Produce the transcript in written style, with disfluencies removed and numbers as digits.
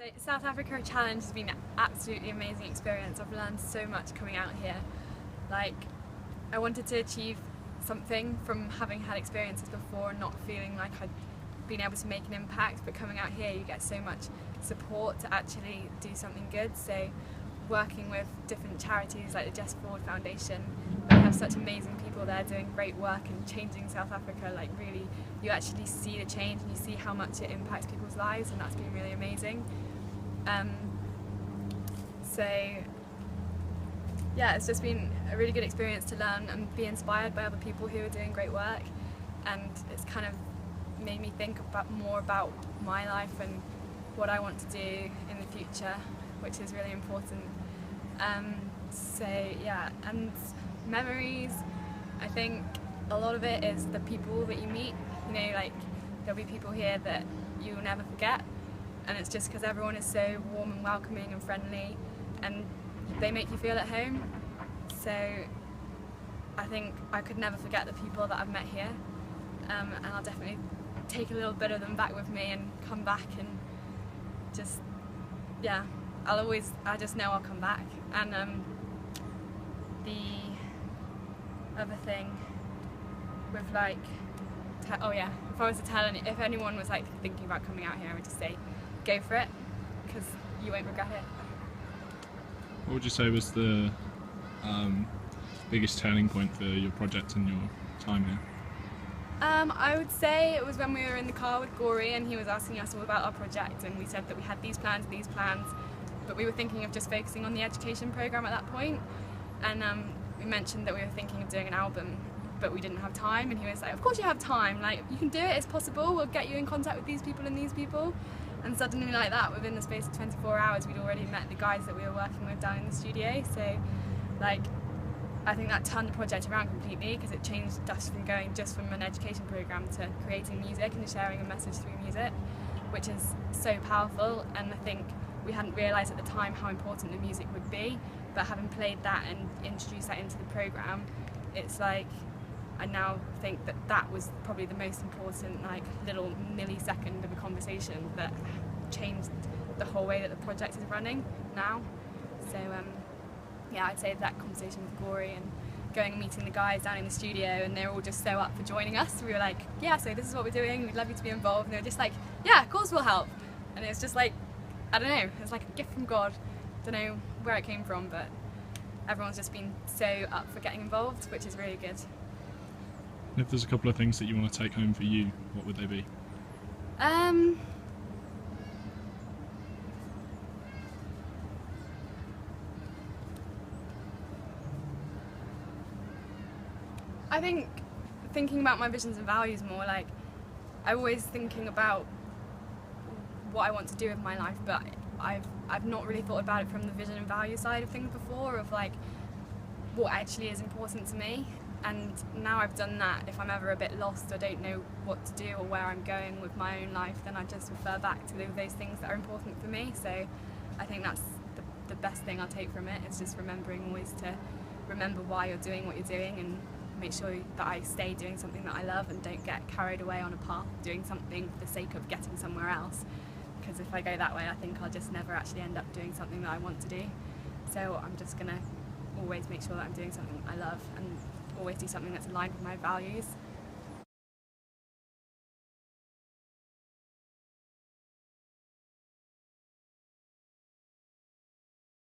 So South Africa Challenge has been an absolutely amazing experience. I've learned so much coming out here. Like, I wanted to achieve something from having had experiences before and not feeling like I'd been able to make an impact, but coming out here you get so much support to actually do something good. So working with different charities like the Just Forward Foundation, we have such amazing people there doing great work and changing South Africa. Like, really, you actually see the change and you see how much it impacts people's lives, and that's been really amazing. So yeah, it's just been a really good experience to learn and be inspired by other people who are doing great work, and it's kind of made me think more about my life and what I want to do in the future, which is really important. So yeah, and memories, I think a lot of it is the people that you meet. You know, like, there'll be people here that you'll never forget, and it's just because everyone is so warm and welcoming and friendly, and they make you feel at home. So I think I could never forget the people that I've met here, and I'll definitely take a little bit of them back with me and come back, and just, yeah, I just know I'll come back. And the other thing with, like, oh yeah, if I was to tell if anyone was like thinking about coming out here, I would just say go for it, because you won't regret it. What would you say was the biggest turning point for your project and your time here? I would say it was when we were in the car with Gory and he was asking us all about our project, and we said that we had these plans, but we were thinking of just focusing on the education programme at that point, and we mentioned that we were thinking of doing an album, but we didn't have time, and he was like, of course you have time, like, you can do it, it's possible, we'll get you in contact with these people and these people. And suddenly, like that, within the space of 24 hours, we'd already met the guys that we were working with down in the studio. So, like, I think that turned the project around completely, because it changed us from going just from an education programme to creating music and sharing a message through music, which is so powerful. And I think we hadn't realised at the time how important the music would be, but having played that and introduced that into the programme, it's like, I now think that that was probably the most important, like, little millisecond of a conversation that changed the whole way that the project is running now. So yeah, I'd say that conversation with Gory and going and meeting the guys down in the studio, and they're all just so up for joining us. We were like, yeah, so this is what we're doing, we'd love you to be involved, and they were just like, yeah, of course we'll help. And it's just like, I don't know, it's like a gift from God. Don't know where it came from, but everyone's just been so up for getting involved, which is really good. If there's a couple of things that you want to take home for you, what would they be? I think thinking about my visions and values more, like, I'm always thinking about what I want to do with my life, but I've not really thought about it from the vision and value side of things before, of like what actually is important to me. And now I've done that, if I'm ever a bit lost or don't know what to do or where I'm going with my own life, then I just refer back to those things that are important for me. So I think that's the best thing I'll take from it. It's just remembering always to remember why you're doing what you're doing, and make sure that I stay doing something that I love and don't get carried away on a path doing something for the sake of getting somewhere else. Because if I go that way, I think I'll just never actually end up doing something that I want to do. So I'm just going to always make sure that I'm doing something I love, and always do something that's aligned with my values.